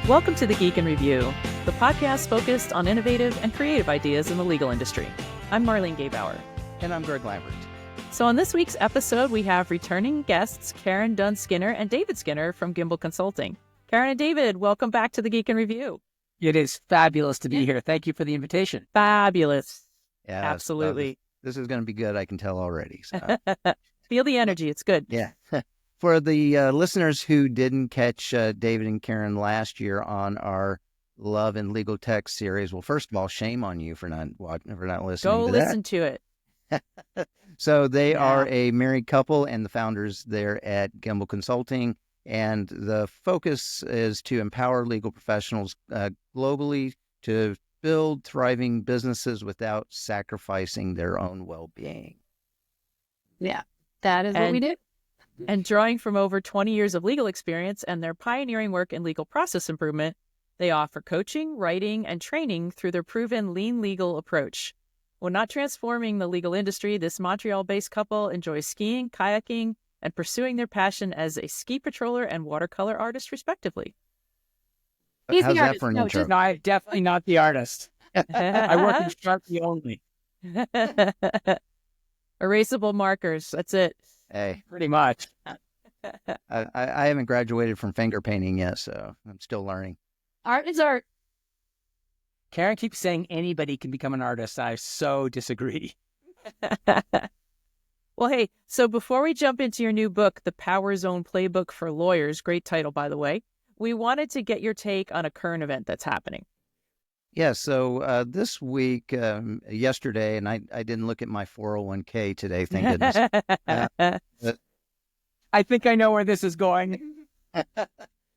Welcome to The Geek in Review, the podcast focused on innovative and creative ideas in the legal industry. I'm Marlene Gaybauer. And I'm Greg Lambert. So on this week's episode, we have returning guests Karen Dunn Skinner and David Skinner from Gimbal Consulting. Karen and David, welcome back to The Geek in Review. It is fabulous to be here. Thank you for the invitation. Fabulous. Yeah, absolutely. This is going to be good. I can tell already. So. Feel the energy. It's good. Yeah. For the listeners who didn't catch David and Karen last year on our Love and Legal Tech series, well, first of all, shame on you for not listening. Go listen to it. So they are a married couple and the founders there at Gimbal Consulting. And the focus is to empower legal professionals globally to build thriving businesses without sacrificing their own well-being. Yeah, that is what we do. And drawing from over 20 years of legal experience and their pioneering work in legal process improvement, they offer coaching, writing, and training through their proven lean legal approach. When not transforming the legal industry, this Montreal-based couple enjoys skiing, kayaking, and pursuing their passion as a ski patroller and watercolor artist, respectively. He's How's the that artist. for an No, intro? No, I'm definitely not the artist. I work in Sharpie only, Erasable markers. That's it. Hey, pretty much. I haven't graduated from finger painting yet, so I'm still learning. Art is art. Karen keeps saying anybody can become an artist. I so disagree. Well, hey, so before we jump into your new book, The Power Zone Playbook for Lawyers, great title, by the way, we wanted to get your take on a current event that's happening. Yeah, so this week, yesterday, and I didn't look at my 401k today, thank goodness. I think I know where this is going.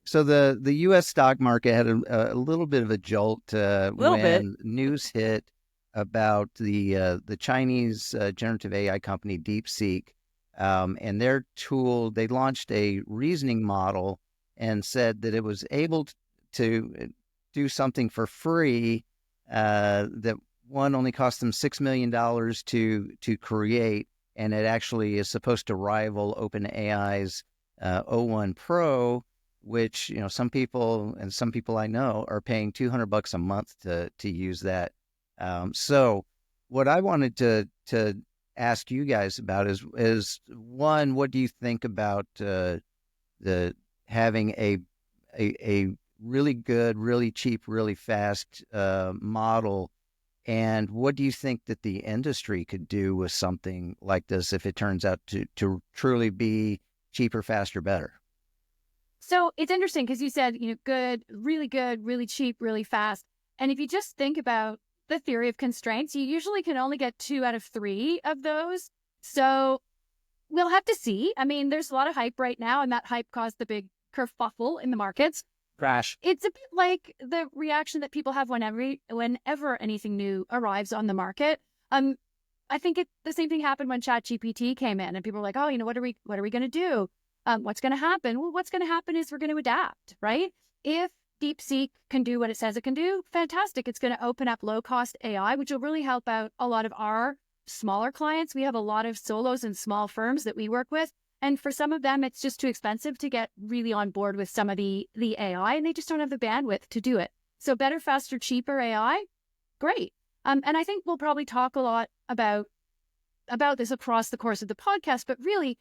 So the U.S. stock market had a little bit of a jolt when news hit about the Chinese generative AI company DeepSeek and their tool. They launched a reasoning model and said that it was able to do something for free that only cost them $6 million to create, and it actually is supposed to rival OpenAI's O1 Pro, which some people I know are paying $200 a month to use that. So what I wanted to ask you guys about is one, what do you think about the having a really good, really cheap, really fast model, and what do you think that the industry could do with something like this if it turns out to truly be cheaper, faster, better? So it's interesting because you said, good, really cheap, really fast. And if you just think about the theory of constraints, you usually can only get 2 out of 3 of those. So we'll have to see. I mean, there's a lot of hype right now, and that hype caused the big kerfuffle in the markets. Crash. It's a bit like the reaction that people have whenever anything new arrives on the market. I think the same thing happened when ChatGPT came in, and people were like, "Oh, what are we going to do? What's going to happen?" Well, what's going to happen is we're going to adapt, right? If DeepSeek can do what it says it can do, fantastic. It's going to open up low-cost AI, which will really help out a lot of our smaller clients. We have a lot of solos and small firms that we work with. And for some of them, it's just too expensive to get really on board with some of the AI, and they just don't have the bandwidth to do it. So better, faster, cheaper AI, great. And I think we'll probably talk a lot about this across the course of the podcast, but really,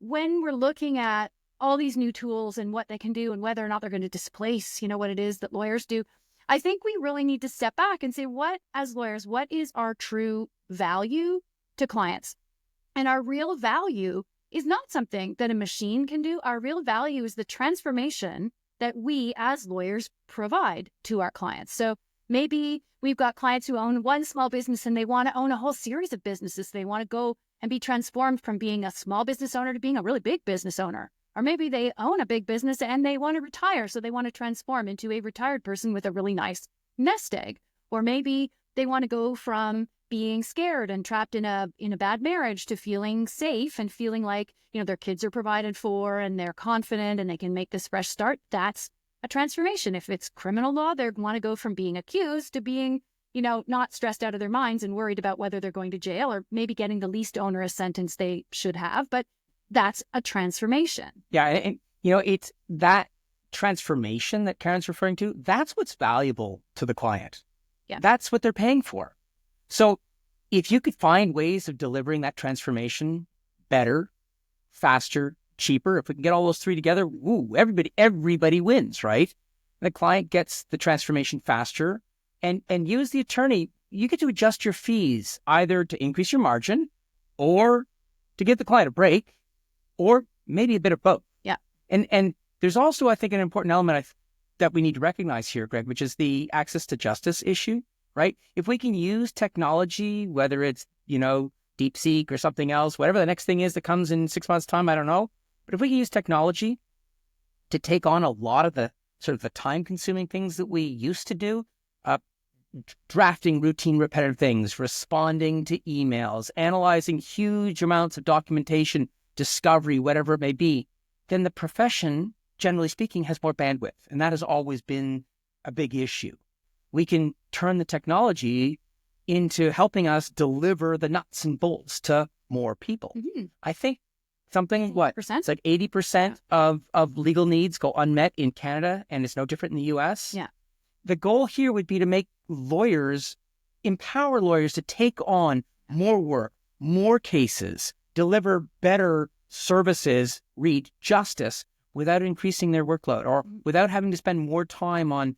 when we're looking at all these new tools and what they can do and whether or not they're going to displace, what it is that lawyers do, I think we really need to step back and say, as lawyers, what is our true value to clients? And our real value is not something that a machine can do. Our real value is the transformation that we as lawyers provide to our clients. So maybe we've got clients who own one small business and they want to own a whole series of businesses. They want to go and be transformed from being a small business owner to being a really big business owner. Or maybe they own a big business and they want to retire, so they want to transform into a retired person with a really nice nest egg. Or maybe they want to go from being scared and trapped in a bad marriage to feeling safe and feeling like, their kids are provided for and they're confident and they can make this fresh start. That's a transformation. If it's criminal law, they want to go from being accused to being, not stressed out of their minds and worried about whether they're going to jail or maybe getting the least onerous sentence they should have. But that's a transformation. Yeah. And, it's that transformation that Karen's referring to, that's what's valuable to the client. Yeah. That's what they're paying for. So if you could find ways of delivering that transformation better, faster, cheaper, if we can get all those three together, everybody wins, right? The client gets the transformation faster, and you as the attorney, you get to adjust your fees either to increase your margin or to give the client a break, or maybe a bit of both. Yeah. And there's also, I think, an important element that we need to recognize here, Greg, which is the access to justice issue, right? If we can use technology, whether it's, DeepSeek or something else, whatever the next thing is that comes in 6 months' time, I don't know. But if we can use technology to take on a lot of the sort of the time-consuming things that we used to do, drafting routine, repetitive things, responding to emails, analyzing huge amounts of documentation, discovery, whatever it may be, then the profession, generally speaking, has more bandwidth. And that has always been a big issue. We can turn the technology into helping us deliver the nuts and bolts to more people. Mm-hmm. I think something, it's like 80% of legal needs go unmet in Canada, and it's no different in the US. Yeah. The goal here would be to make empower lawyers to take on more work, more cases, deliver better services, read justice, without increasing their workload or without having to spend more time on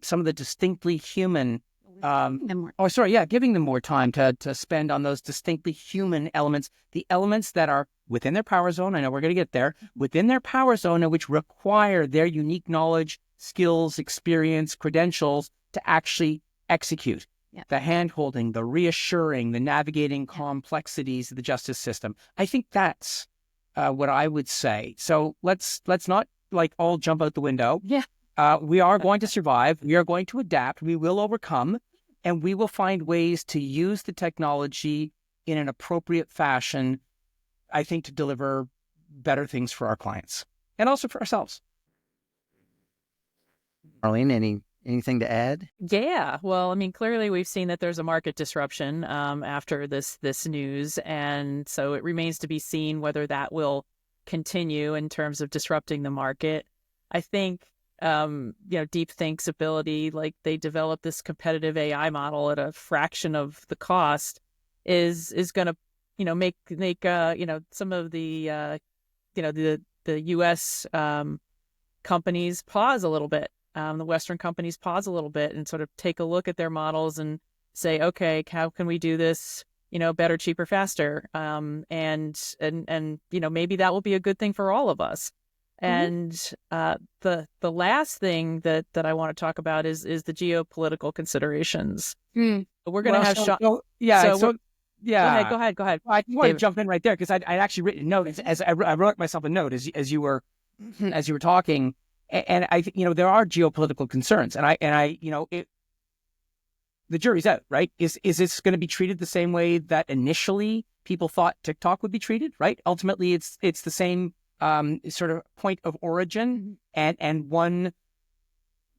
some of the distinctly human giving them more time to spend on those distinctly human elements, the elements that are within their power zone. I know we're going to get there, within their power zone, and which require their unique knowledge, skills, experience, credentials to actually execute. Yeah. The hand-holding, the reassuring, the navigating complexities of the justice system. I think that's what I would say. So let's not all jump out the window. Yeah. We are going to survive. We are going to adapt. We will overcome. And we will find ways to use the technology in an appropriate fashion, I think, to deliver better things for our clients and also for ourselves. Marlene, anything to add? Yeah. Well, clearly we've seen that there's a market disruption after this news. And so it remains to be seen whether that will continue in terms of disrupting the market. I think DeepThink's ability, they developed this competitive AI model at a fraction of the cost, is going to, make some of the, the U.S. companies pause a little bit. The Western companies pause a little bit and sort of take a look at their models and say, okay, how can we do this, better, cheaper, faster? And maybe that will be a good thing for all of us. And the last thing that I want to talk about is the geopolitical considerations. We're going to have Sean. Go ahead. I want to jump in right there because I'd actually written a note as I wrote myself a note as you were talking, and I think there are geopolitical concerns, and the jury's out, right? Is this going to be treated the same way that initially people thought TikTok would be treated? Right? Ultimately, it's the same. Sort of point of origin, and one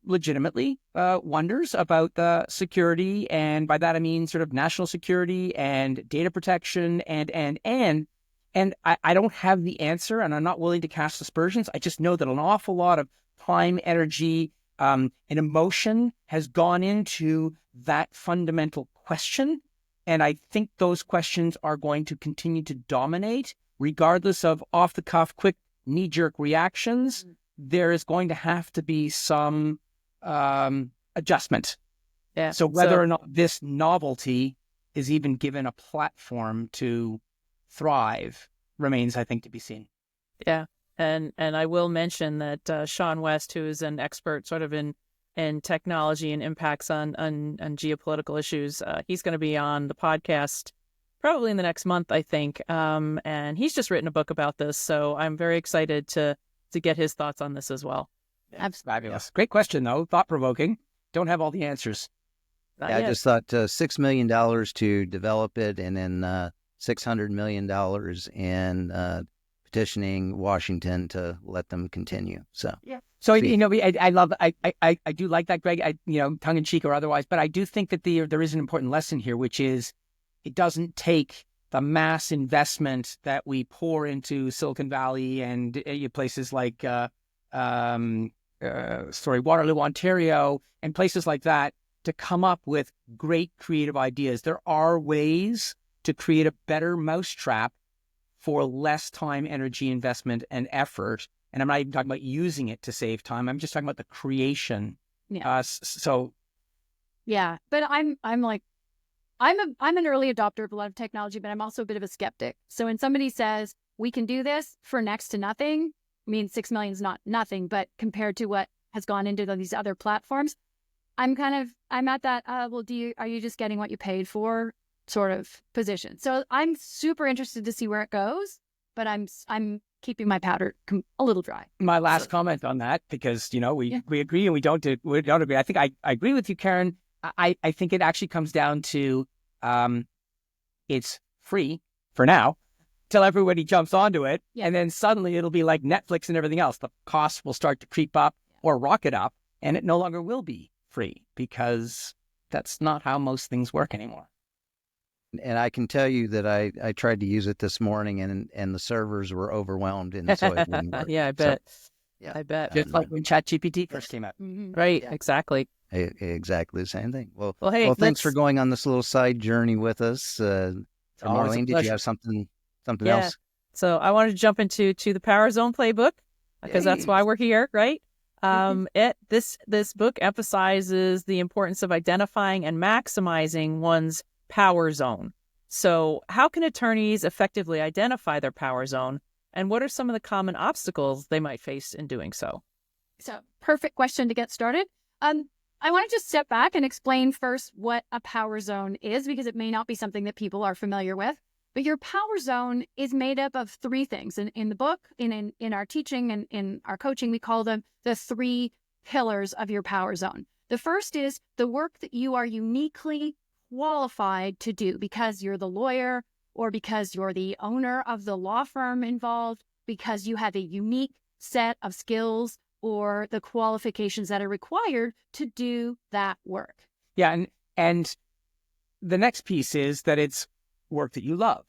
legitimately wonders about the security, and by that I mean sort of national security and data protection, and I don't have the answer, and I'm not willing to cast aspersions. I just know that an awful lot of time, energy, and emotion has gone into that fundamental question, and I think those questions are going to continue to dominate. Regardless of off-the-cuff, quick, knee-jerk reactions, there is going to have to be some adjustment. Yeah. So whether or not this novelty is even given a platform to thrive remains, I think, to be seen. Yeah. And I will mention that Sean West, who is an expert sort of in technology and impacts on geopolitical issues, he's going to be on the podcast probably in the next month, I think. And he's just written a book about this. So I'm very excited to get his thoughts on this as well. That's fabulous. Yeah. Great question, though. Thought-provoking. Don't have all the answers. I just thought $6 million to develop it, and then $600 million in petitioning Washington to let them continue. So yeah. So I do like that, Greg. Tongue in cheek or otherwise, but I do think that there is an important lesson here, which is it doesn't take the mass investment that we pour into Silicon Valley and places like Waterloo, Ontario, and places like that to come up with great creative ideas. There are ways to create a better mousetrap for less time, energy, investment, and effort. And I'm not even talking about using it to save time. I'm just talking about the creation. Yeah. So yeah, but I'm an early adopter of a lot of technology, but I'm also a bit of a skeptic. So when somebody says we can do this for next to nothing, I mean, 6 million is not nothing, but compared to what has gone into these other platforms, I'm at that, are you just getting what you paid for sort of position? So I'm super interested to see where it goes, but I'm keeping my powder a little dry. My last comment on that, because, we agree and we don't agree. I think I agree with you, Karen. I think it actually comes down to it's free for now till everybody jumps onto it. Yeah. And then suddenly it'll be like Netflix and everything else. The costs will start to creep up or rocket up, and it no longer will be free, because that's not how most things work anymore. And I can tell you that I tried to use it this morning, and the servers were overwhelmed, and so it wouldn't work. Yeah, I bet. Yeah, I bet. Just like when ChatGPT first came out. Mm-hmm. Right, Yeah. exactly. Exactly the same thing. Well, hey, thanks for going on this little side journey with us. Marlene, did you have something else? So I wanted to jump into the Power Zone Playbook, because that's why we're here, right? This book emphasizes the importance of identifying and maximizing one's power zone. So how can attorneys effectively identify their power zone, and what are some of the common obstacles they might face in doing so? So perfect question to get started. I want to just step back and explain first what a power zone is, because it may not be something that people are familiar with. But your power zone is made up of three things. In the book, in our teaching and in our coaching, we call them the 3 pillars of your power zone. The first is the work that you are uniquely qualified to do because you're the lawyer, or because you're the owner of the law firm involved, because you have a unique set of skills or the qualifications that are required to do that work. Yeah, and the next piece is that it's work that you love,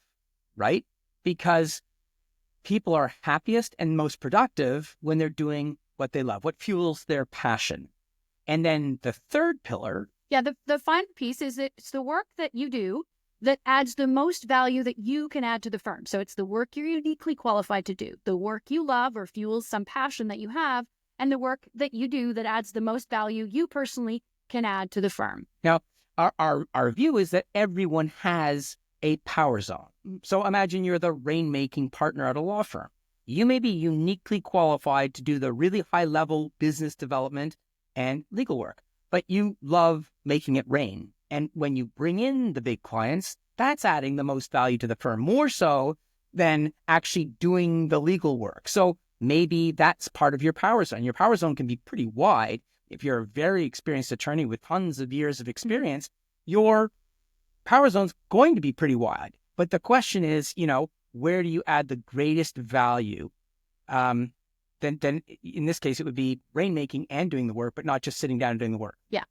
right? Because people are happiest and most productive when they're doing what they love, what fuels their passion. And then the third pillar. Yeah, the final piece is it's the work that you do that adds the most value that you can add to the firm. So it's the work you're uniquely qualified to do, the work you love or fuels some passion that you have, and the work that you do that adds the most value you personally can add to the firm. Now, our view is that everyone has a power zone. So imagine you're the rainmaking partner at a law firm. You may be uniquely qualified to do the really high-level business development and legal work, but you love making it rain. And when you bring in the big clients, that's adding the most value to the firm, more so than actually doing the legal work. So maybe that's part of your power zone. Your power zone can be pretty wide. If you're a very experienced attorney with tons of years of experience, your power zone's going to be pretty wide. But the question is, where do you add the greatest value? Then in this case, it would be rainmaking and doing the work, but not just sitting down and doing the work. Yeah.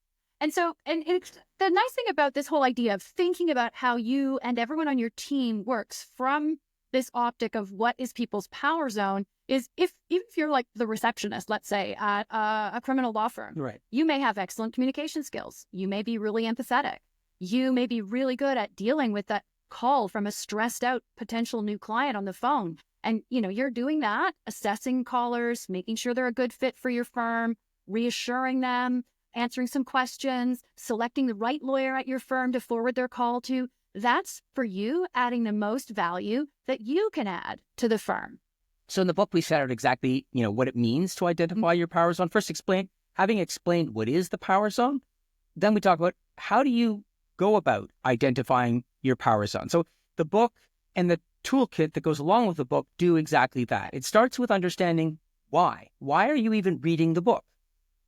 And so, and it's the nice thing about this whole idea of thinking about how you and everyone on your team works from this optic of what is people's power zone is even if you're like the receptionist, let's say at a criminal law firm, right? You may have excellent communication skills. You may be really empathetic. You may be really good at dealing with that call from a stressed out potential new client on the phone. And, you're doing that, assessing callers, making sure they're a good fit for your firm, reassuring them, answering some questions, selecting the right lawyer at your firm to forward their call to. That's for you adding the most value that you can add to the firm. So in the book, we set out exactly, what it means to identify your power zone. First, having explained what is the power zone, then we talk about how do you go about identifying your power zone. So the book and the toolkit that goes along with the book do exactly that. It starts with understanding why. Why are you even reading the book?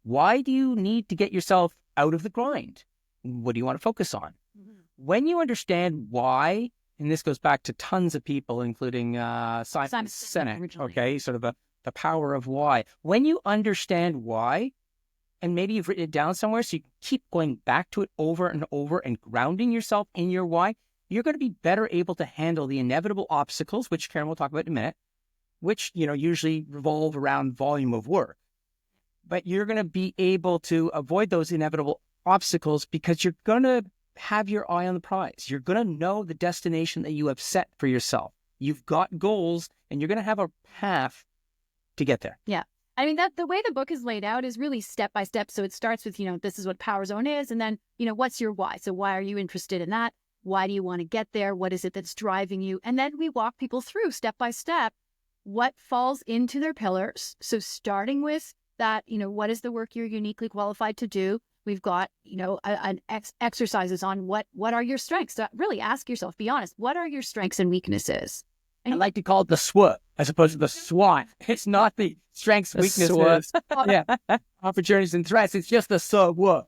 Why do you need to get yourself out of the grind? What do you want to focus on? Mm-hmm. When you understand why, and this goes back to tons of people, including Simon Sinek, originally. Okay, sort of the power of why. When you understand why, and maybe you've written it down somewhere so you keep going back to it over and over and grounding yourself in your why, you're going to be better able to handle the inevitable obstacles, which Karen will talk about in a minute, which, usually revolve around volume of work. but you're going to be able to avoid those inevitable obstacles because you're going to have your eye on the prize. You're going to know the destination that you have set for yourself. You've got goals and you're going to have a path to get there. Yeah. I mean, that the way the book is laid out is really step by step. So it starts with, this is what Power Zone is. And then, what's your why? So why are you interested in that? Why do you want to get there? What is it that's driving you? And then we walk people through step by step what falls into their pillars. So starting with that, what is the work you're uniquely qualified to do? We've got, exercises on what are your strengths. So really ask yourself, be honest, what are your strengths and weaknesses? I like to call it the SWOT as opposed to the SWOT. It's not the strengths, weaknesses, opportunities and threats. It's just the SWOT,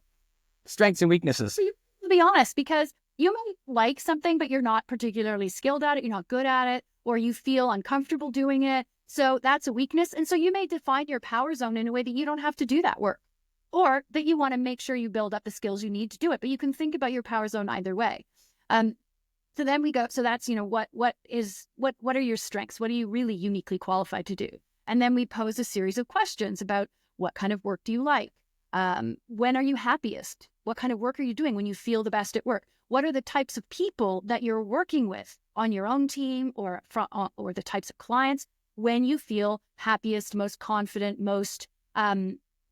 strengths and weaknesses. To be honest, because you might like something, but you're not particularly skilled at it. You're not good at it, or you feel uncomfortable doing it. So that's a weakness. And so you may define your power zone in a way that you don't have to do that work, or that you want to make sure you build up the skills you need to do it. But you can think about your power zone either way. So then we go, so that's, what are your strengths? What are you really uniquely qualified to do? And then we pose a series of questions about what kind of work do you like? When are you happiest? What kind of work are you doing when you feel the best at work? What are the types of people that you're working with on your own team or the types of clients when you feel happiest, most confident, most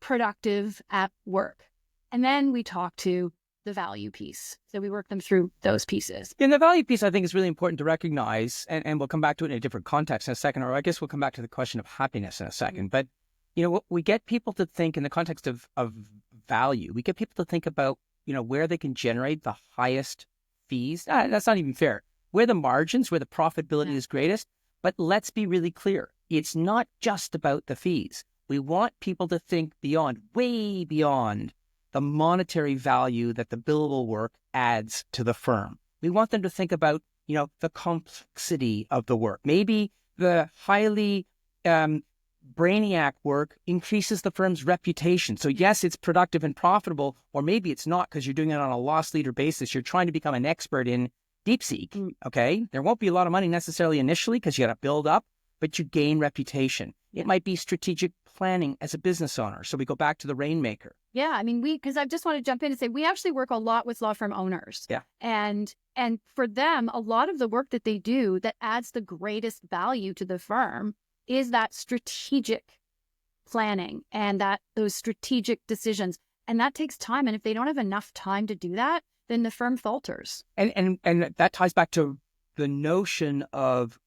productive at work? And then we talk to the value piece. So we work them through those pieces. And the value piece, I think, is really important to recognize, and we'll come back to it in a different context in a second, or I guess we'll come back to the question of happiness in a second. But, we get people to think in the context of value, we get people to think about, where they can generate the highest fees. That's not even fair. Where the margins, where the profitability is greatest. But let's be really clear. It's not just about the fees. We want people to think way beyond the monetary value that the billable work adds to the firm. We want them to think about, the complexity of the work. Maybe the highly brainiac work increases the firm's reputation. So yes, it's productive and profitable, or maybe it's not because you're doing it on a loss leader basis. You're trying to become an expert in DeepSeek, okay? There won't be a lot of money necessarily initially because you got to build up, but you gain reputation. It might be strategic planning as a business owner. So we go back to the Rainmaker. Yeah, I mean, because I just want to jump in and say, we actually work a lot with law firm owners. Yeah. And for them, a lot of the work that they do that adds the greatest value to the firm is that strategic planning and those strategic decisions. And that takes time. And if they don't have enough time to do that, then the firm falters. And that ties back to the notion of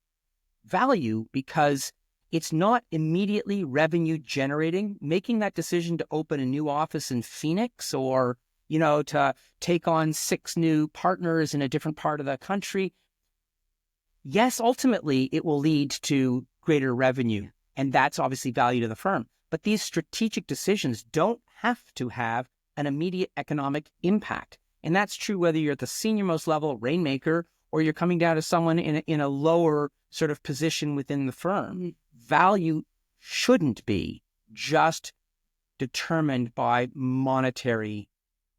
value, because it's not immediately revenue generating. Making that decision to open a new office in Phoenix, or, to take on 6 new partners in a different part of the country. Yes, ultimately it will lead to greater revenue, and that's obviously value to the firm. But these strategic decisions don't have to have an immediate economic impact. And that's true whether you're at the senior most level, Rainmaker, or you're coming down to someone in a lower sort of position within the firm. Value shouldn't be just determined by monetary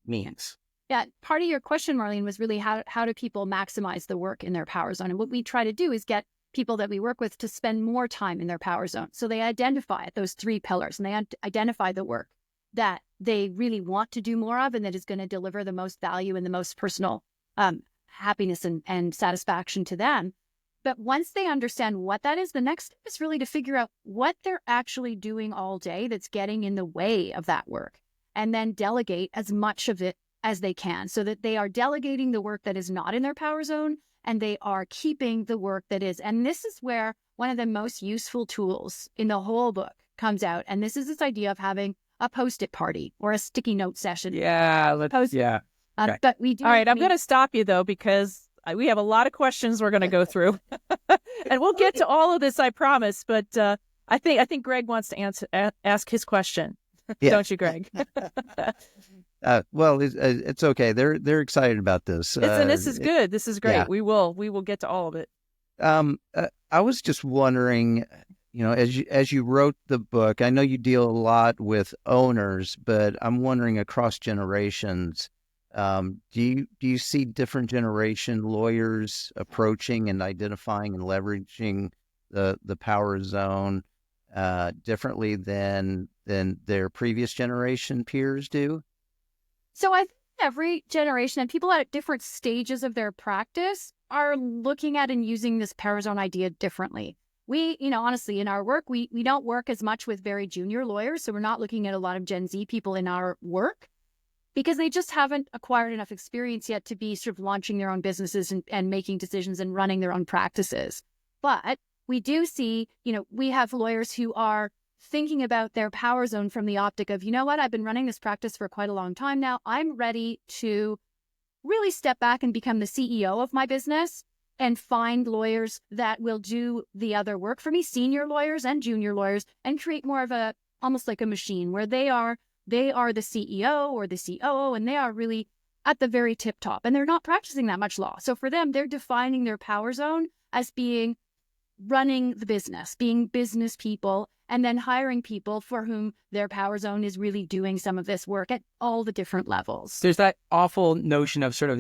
means. Yeah, part of your question, Marlene, was really how do people maximize the work in their power zone? And what we try to do is get people that we work with to spend more time in their power zone. So they identify those 3 pillars, and they identify the work that they really want to do more of and that is going to deliver the most value and the most personal happiness and satisfaction to them. But once they understand what that is, the next step is really to figure out what they're actually doing all day that's getting in the way of that work, and then delegate as much of it as they can, so that they are delegating the work that is not in their power zone and they are keeping the work that is. And this is where one of the most useful tools in the whole book comes out. And this is this idea of having a Post-it party or a sticky note session. Yeah. Okay. But we do. All right. I'm going to stop you though, because we have a lot of questions we're going to go through and we'll get to all of this, I promise. But I think Greg wants to ask his question. Yeah. Don't you, Greg? Well, it's okay. They're excited about this. And this is good. This is great. Yeah. We will get to all of it. I was just wondering, as you wrote the book, I know you deal a lot with owners, but I'm wondering across generations, do you see different generation lawyers approaching and identifying and leveraging the power zone differently than than their previous generation peers do? So I think every generation and people at different stages of their practice are looking at and using this Power Zone idea differently. We, honestly, in our work, we don't work as much with very junior lawyers. So we're not looking at a lot of Gen Z people in our work because they just haven't acquired enough experience yet to be sort of launching their own businesses and making decisions and running their own practices. But we do see, we have lawyers who are thinking about their Power Zone from the optic of, I've been running this practice for quite a long time now. I'm ready to really step back and become the CEO of my business and find lawyers that will do the other work for me, senior lawyers and junior lawyers, and create more of almost like a machine where they are the CEO or the COO, and they are really at the very tip top, and they're not practicing that much law. So for them, they're defining their Power Zone as being running the business, being business people, and then hiring people for whom their Power Zone is really doing some of this work at all the different levels. There's that awful notion of sort of,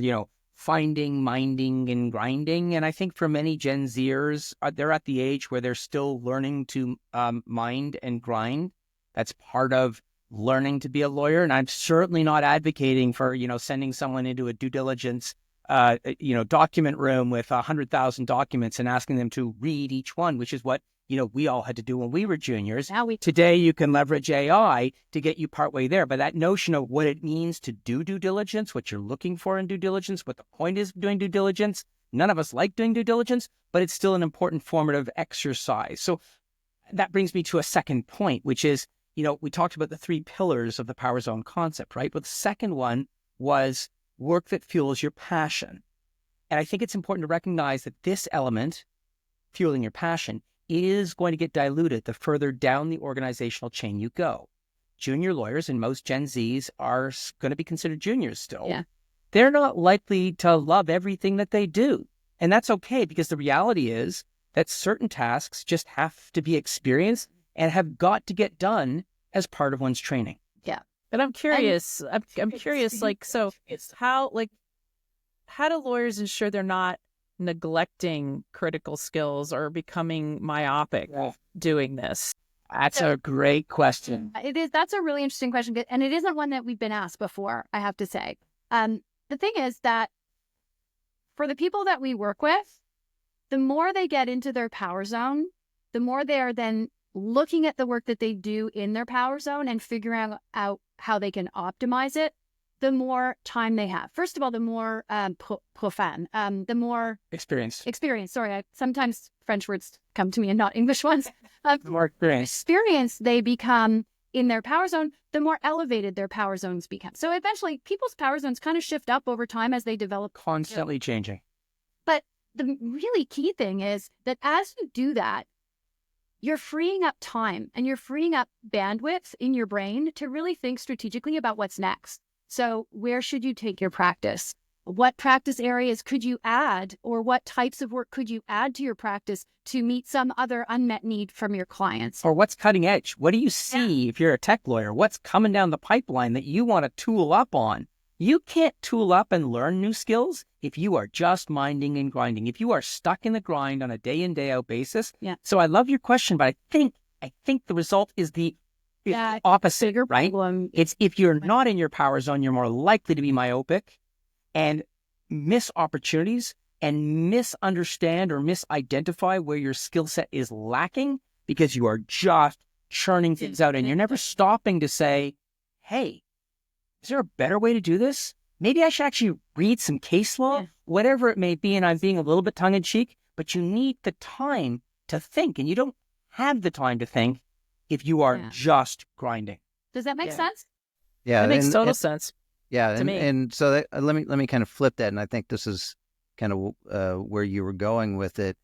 finding, minding, and grinding. And I think for many Gen Zers, they're at the age where they're still learning to mind and grind. That's part of learning to be a lawyer. And I'm certainly not advocating for, sending someone into a due diligence document room with 100,000 documents and asking them to read each one, which is what, we all had to do when we were juniors. Today, you can leverage AI to get you partway there. But that notion of what it means to do due diligence, what you're looking for in due diligence, what the point is of doing due diligence, none of us like doing due diligence, but it's still an important formative exercise. So that brings me to a second point, which is, we talked about the 3 pillars of the Power Zone concept, right? But the second one was work that fuels your passion. And I think it's important to recognize that this element, fueling your passion, is going to get diluted the further down the organizational chain you go. Junior lawyers and most Gen Zs are going to be considered juniors still. Yeah. They're not likely to love everything that they do. And that's okay, because the reality is that certain tasks just have to be experienced and have got to get done as part of one's training. Yeah. But I'm curious, I'm curious, so how do lawyers ensure they're not neglecting critical skills or becoming myopic doing this? That's a great question. It is. That's a really interesting question. And it isn't one that we've been asked before, I have to say. The thing is that for the people that we work with, the more they get into their Power Zone, the more they are then looking at the work that they do in their Power Zone and figuring out how they can optimize it, the more time they have. First of all, the more profane, the more experience. Sorry, sometimes French words come to me and not English ones. The more experience they become in their Power Zone, the more elevated their Power Zones become. So eventually, people's Power Zones kind of shift up over time as they develop. Constantly changing. But the really key thing is that as you do that, you're freeing up time and you're freeing up bandwidth in your brain to really think strategically about what's next. So where should you take your practice? What practice areas could you add, or what types of work could you add to your practice to meet some other unmet need from your clients? Or what's cutting edge? What do you see if you're a tech lawyer? What's coming down the pipeline that you want to tool up on? You can't tool up and learn new skills if you are just minding and grinding, if you are stuck in the grind on a day in, day out basis. Yeah. So I love your question, but I think the result is the opposite, right? Problem. It's if you're not in your Power Zone, you're more likely to be myopic and miss opportunities and misunderstand or misidentify where your skill set is lacking because you are just churning things out and you're never stopping to say, hey, is there a better way to do this? Maybe I should actually read some case law, whatever it may be, and I'm being a little bit tongue-in-cheek, but you need the time to think, and you don't have the time to think if you are just grinding. Does that make sense? Yeah, that makes total sense. Yeah, to me. And so let me kind of flip that, and I think this is kind of where you were going with it.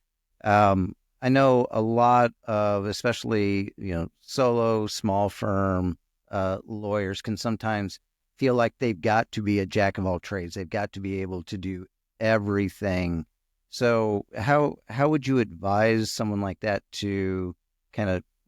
I know a lot of, especially solo, small firm lawyers can sometimes feel like they've got to be a jack of all trades. They've got to be able to do everything. So how would you advise someone like that to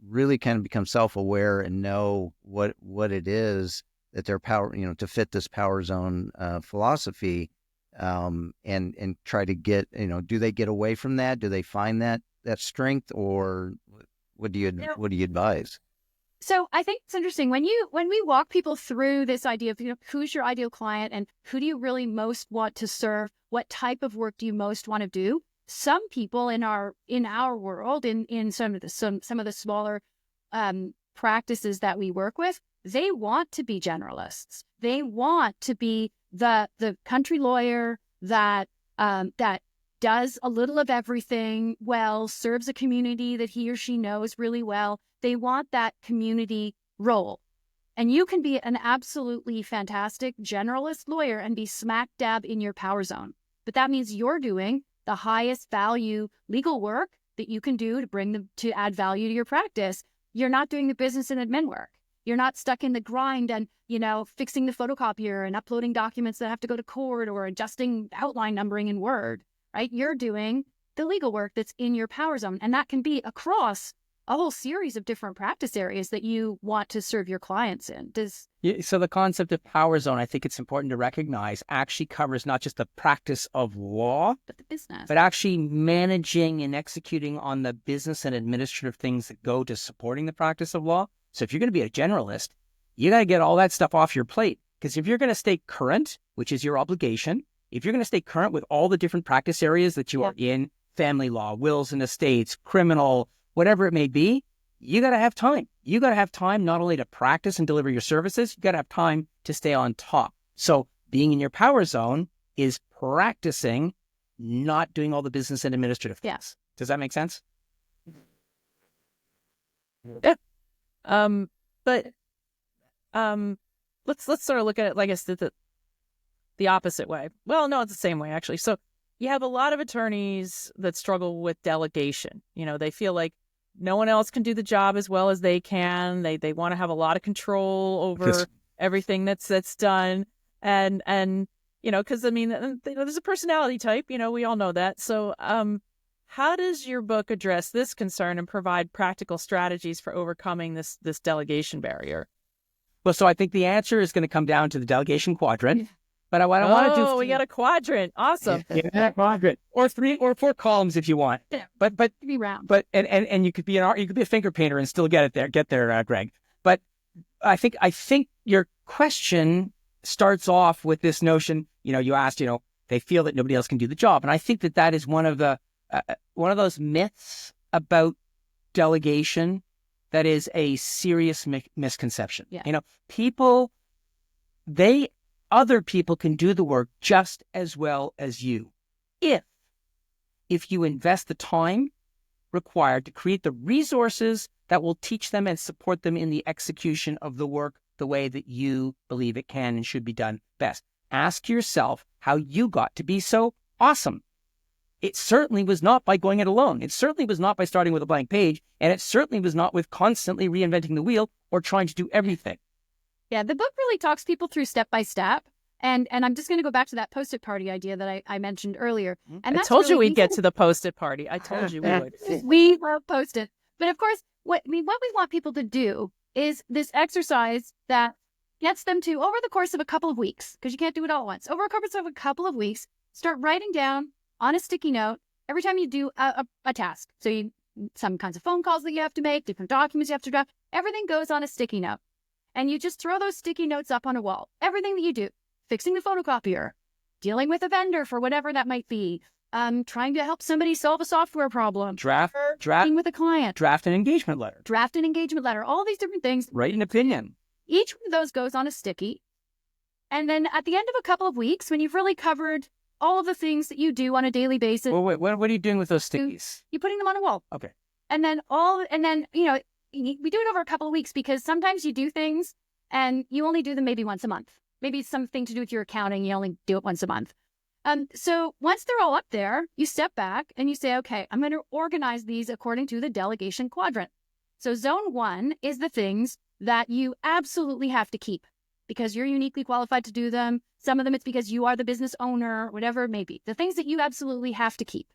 really become self-aware and know what it is that their power, to fit this Power Zone philosophy, and try to get, do they get away from that? Do they find that strength, or what do you advise? So I think it's interesting when we walk people through this idea of, who's your ideal client and who do you really most want to serve? What type of work do you most want to do? Some people in our world, in some of the smaller practices that we work with, they want to be generalists. They want to be the country lawyer that does a little of everything well, serves a community that he or she knows really well. They want that community role. And you can be an absolutely fantastic generalist lawyer and be smack dab in your power zone. But that means you're doing the highest value legal work that you can do to add value to your practice. You're not doing the business and admin work. You're not stuck in the grind and, fixing the photocopier and uploading documents that have to go to court or adjusting outline numbering in Word, right? You're doing the legal work that's in your power zone. And that can be across a whole series of different practice areas that you want to serve your clients in. So the concept of power zone, I think it's important to recognize, actually covers not just the practice of law, but the business, but actually managing and executing on the business and administrative things that go to supporting the practice of law. So if you're going to be a generalist, you got to get all that stuff off your plate. Because if you're going to stay current, which is your obligation, if you're going to stay current with all the different practice areas that you are in, family law, wills and estates, criminal, whatever it may be, you got to have time. You got to have time not only to practice and deliver your services, you got to have time to stay on top. So being in your power zone is practicing, not doing all the business and administrative things. Yes. Does that make sense? Yeah. But let's sort of look at it, like I said, the opposite way. Well, no, it's the same way, actually. So you have a lot of attorneys that struggle with delegation. They feel like no one else can do the job as well as they can. They want to have a lot of control over everything that's done. And because there's a personality type, we all know that. So how does your book address this concern and provide practical strategies for overcoming this delegation barrier? Well, so I think the answer is going to come down to the delegation quadrant. But what I want to do... Oh, we got a quadrant. Awesome. Yeah, quadrant. Or 3 or 4 columns if you want. Yeah. But be round. But and you could be a finger painter and still get there, Greg. But I think your question starts off with this notion, you asked, they feel that nobody else can do the job. And I think that is one of those myths about delegation that is a serious misconception. Yeah. Other people can do the work just as well as you if you invest the time required to create the resources that will teach them and support them in the execution of the work the way that you believe it can and should be done best. Ask yourself how you got to be so awesome. It certainly was not by going it alone. It certainly was not by starting with a blank page, and it certainly was not with constantly reinventing the wheel or trying to do everything. Yeah, the book really talks people through step by step. And I'm just going to go back to that Post-it party idea that I mentioned earlier. And I told you we'd get to the Post-it party. I told you we would. We love Post-it. But of course, what we want people to do is this exercise that gets them to, over the course of a couple of weeks, because you can't do it all at once, over the course of a couple of weeks, start writing down on a sticky note every time you do a task. So some kinds of phone calls that you have to make, different documents you have to draft, everything goes on a sticky note. And you just throw those sticky notes up on a wall. Everything that you do, fixing the photocopier, dealing with a vendor for whatever that might be, trying to help somebody solve a software problem, working with a client, draft an engagement letter, all these different things. Write an opinion. Each one of those goes on a sticky. And then at the end of a couple of weeks, when you've really covered all of the things that you do on a daily basis. Well, wait, what are you doing with those stickies? You're putting them on a wall. Okay. And then we do it over a couple of weeks because sometimes you do things and you only do them maybe once a month. Maybe it's something to do with your accounting. You only do it once a month. So once they're all up there, you step back and you say, okay, I'm going to organize these according to the delegation quadrant. So zone 1 is the things that you absolutely have to keep because you're uniquely qualified to do them. Some of them it's because you are the business owner, whatever it may be. The things that you absolutely have to keep.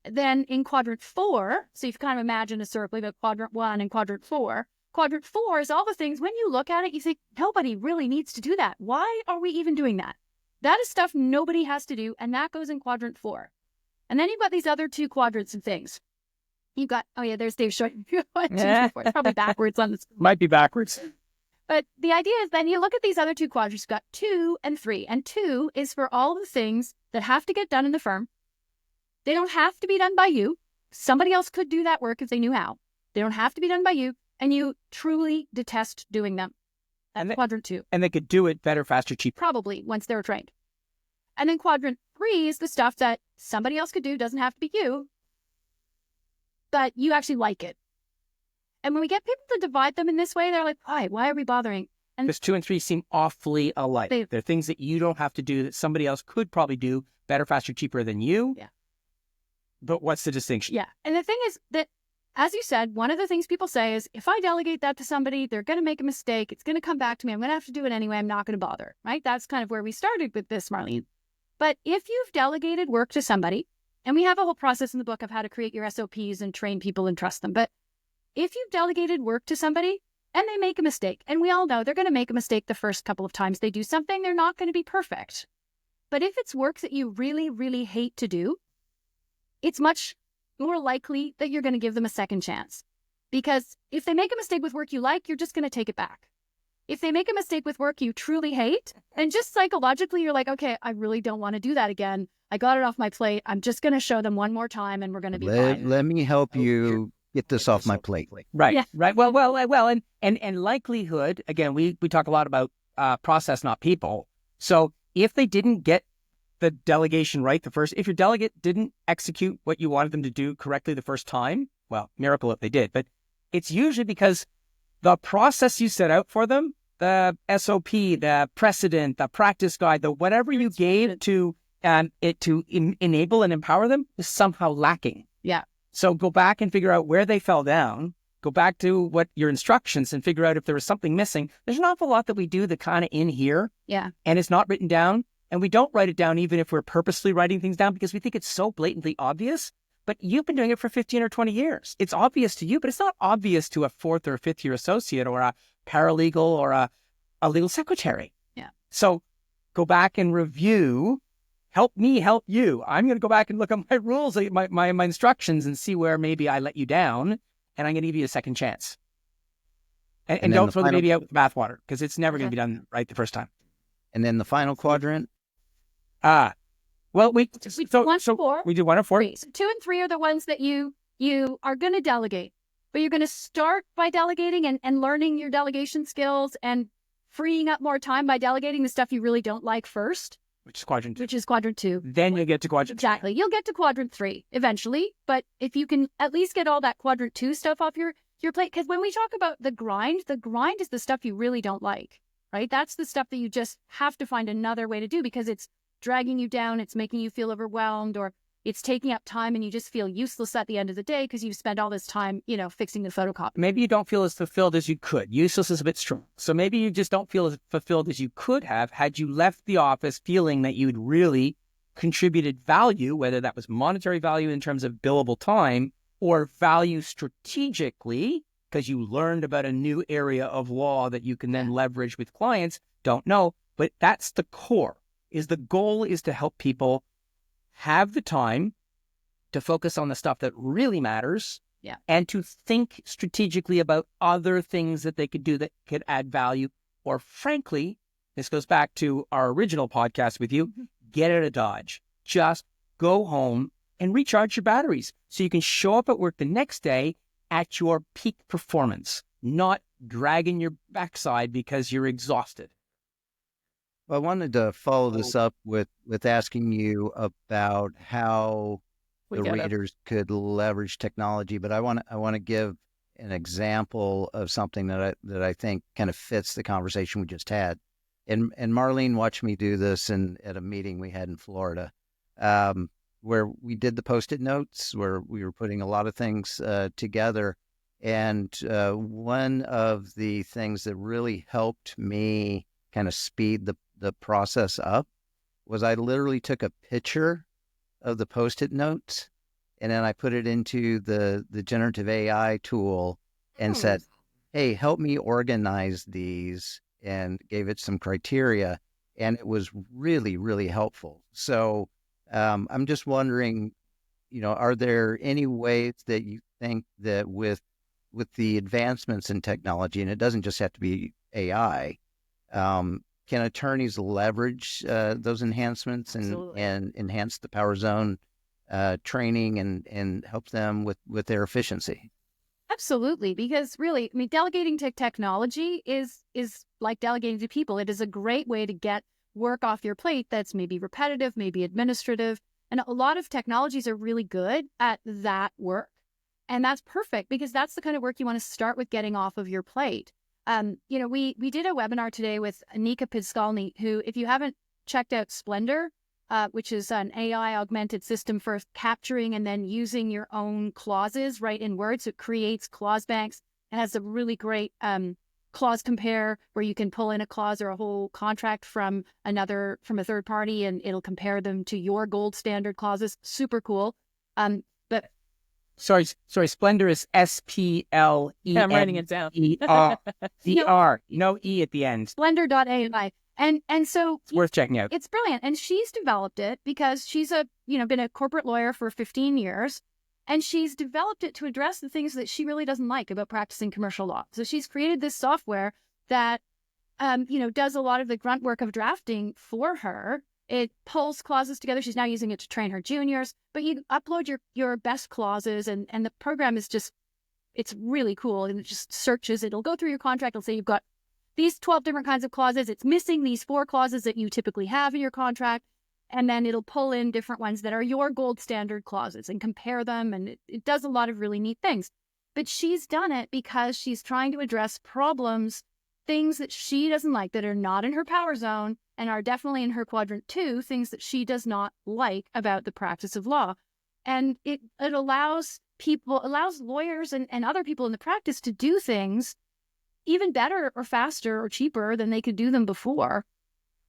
Then in quadrant 4, so you can kind of imagine a circle, you've got quadrant 1 and quadrant 4. Quadrant 4 is all the things, when you look at it, you think, nobody really needs to do that. Why are we even doing that? That is stuff nobody has to do, and that goes in quadrant 4. And then you've got these other 2 quadrants of things. You've got, oh yeah, there's Dave showing you 1, 2, 3, 4. It's probably backwards on this. Might be backwards. But the idea is then you look at these other 2 quadrants. You've got 2 and 3. And 2 is for all the things that have to get done in the firm. They don't have to be done by you. Somebody else could do that work if they knew how. They don't have to be done by you. And you truly detest doing them. That's quadrant 2. And they could do it better, faster, cheaper. Probably, once they're trained. And then quadrant 3 is the stuff that somebody else could do, doesn't have to be you, but you actually like it. And when we get people to divide them in this way, they're like, why are we bothering? And because 2 and 3 seem awfully alike. They're things that you don't have to do that somebody else could probably do better, faster, cheaper than you. Yeah. But what's the distinction? Yeah. And the thing is that, as you said, one of the things people say is, if I delegate that to somebody, they're going to make a mistake. It's going to come back to me. I'm going to have to do it anyway. I'm not going to bother, right? That's kind of where we started with this, Marlene. But if you've delegated work to somebody, and we have a whole process in the book of how to create your SOPs and train people and trust them. But if you've delegated work to somebody and they make a mistake, and we all know they're going to make a mistake the first couple of times they do something, they're not going to be perfect. But if it's work that you really, really hate to do, it's much more likely that you're going to give them a second chance. Because if they make a mistake with work you like, you're just going to take it back. If they make a mistake with work you truly hate, and just psychologically, you're like, okay, I really don't want to do that again. I got it off my plate. I'm just going to show them one more time and we're going to be fine. Let me help you get this off my plate. Right, Yeah. right. Well, and likelihood, again, we talk a lot about process, not people. So if they didn't get the delegation right if your delegate didn't execute what you wanted them to do correctly the first time, well, miracle if they did, but it's usually because the process you set out for them, the SOP, the precedent, the practice guide, the whatever you gave to enable and empower them is somehow lacking. Yeah. So go back and figure out where they fell down. Go back to what your instructions and figure out if there was something missing. There's an awful lot that we do that kind of in here. Yeah. And it's not written down. And we don't write it down even if we're purposely writing things down because we think it's so blatantly obvious. But you've been doing it for 15 or 20 years. It's obvious to you, but it's not obvious to a 4th or 5th year associate or a paralegal or a legal secretary. Yeah. So go back and review. Help me help you. I'm going to go back and look at my rules, my instructions, and see where maybe I let you down. And I'm going to give you a second chance. And don't throw the baby out with the bathwater because it's never going to be done right the first time. And then the final quadrant? Well, we did 1 of 4. So 2 and 3 are the ones that you are going to delegate, but you're going to start by delegating and learning your delegation skills and freeing up more time by delegating the stuff you really don't like first. Which is quadrant 2. Which is quadrant 2. Then you get to quadrant 3. Exactly. You'll get to quadrant 3 eventually, but if you can at least get all that quadrant 2 stuff off your plate, because when we talk about the grind is the stuff you really don't like, right? That's the stuff that you just have to find another way to do because it's dragging you down, it's making you feel overwhelmed, or it's taking up time and you just feel useless at the end of the day because you've spent all this time, fixing the photocopy. Maybe you don't feel as fulfilled as you could. Useless is a bit strong. So maybe you just don't feel as fulfilled as you could have had you left the office feeling that you'd really contributed value, whether that was monetary value in terms of billable time or value strategically because you learned about a new area of law that you can then leverage with clients. Don't know, but that's the core. The goal is to help people have the time to focus on the stuff that really matters and to think strategically about other things that they could do that could add value. Or frankly, this goes back to our original podcast with you, get out of Dodge. Just go home and recharge your batteries so you can show up at work the next day at your peak performance, not dragging your backside because you're exhausted. Well, I wanted to follow this up with asking you about how the readers could leverage technology, but I want to give an example of something that I think kind of fits the conversation we just had. And Marlene watched me do this at a meeting we had in Florida, where we did the Post-it notes, where we were putting a lot of things together. And one of the things that really helped me kind of speed the process up was I literally took a picture of the Post-it notes and then I put it into the generative AI tool and said, hey, help me organize these, and gave it some criteria. And it was really, really helpful. So I'm just wondering, are there any ways that think that with the advancements in technology, and it doesn't just have to be AI, can attorneys leverage those enhancements and enhance the Power Zone training and help them with their efficiency? Absolutely, because really, I mean, delegating to technology is like delegating to people. It is a great way to get work off your plate that's maybe repetitive, maybe administrative. And a lot of technologies are really good at that work. And that's perfect because that's the kind of work you want to start with getting off of your plate. We did a webinar today with Nika Pidskalny, who, if you haven't checked out Splendor, which is an AI augmented system for capturing and then using your own clauses right in Word. So it creates clause banks. It has a really great clause compare where you can pull in a clause or a whole contract from a third party, and it'll compare them to your gold standard clauses. Super cool. But Sorry, Splendor is SPLENDER. I'm writing it down. DR. No E at the end. Splendor.ai. And so it's worth checking out. It's brilliant. And she's developed it because she's been a corporate lawyer for 15 years. And she's developed it to address the things that she really doesn't like about practicing commercial law. So she's created this software that, does a lot of the grunt work of drafting for her. It pulls clauses together. She's now using it to train her juniors. But you upload your best clauses, and the program is it's really cool. And it just searches. It'll go through your contract. It'll say you've got these 12 different kinds of clauses. It's missing these 4 clauses that you typically have in your contract. And then it'll pull in different ones that are your gold standard clauses and compare them. And it does a lot of really neat things. But she's done it because she's trying to address problems, things that she doesn't like that are not in her power zone and are definitely in her quadrant 2, things that she does not like about the practice of law. And it allows lawyers and other people in the practice to do things even better or faster or cheaper than they could do them before.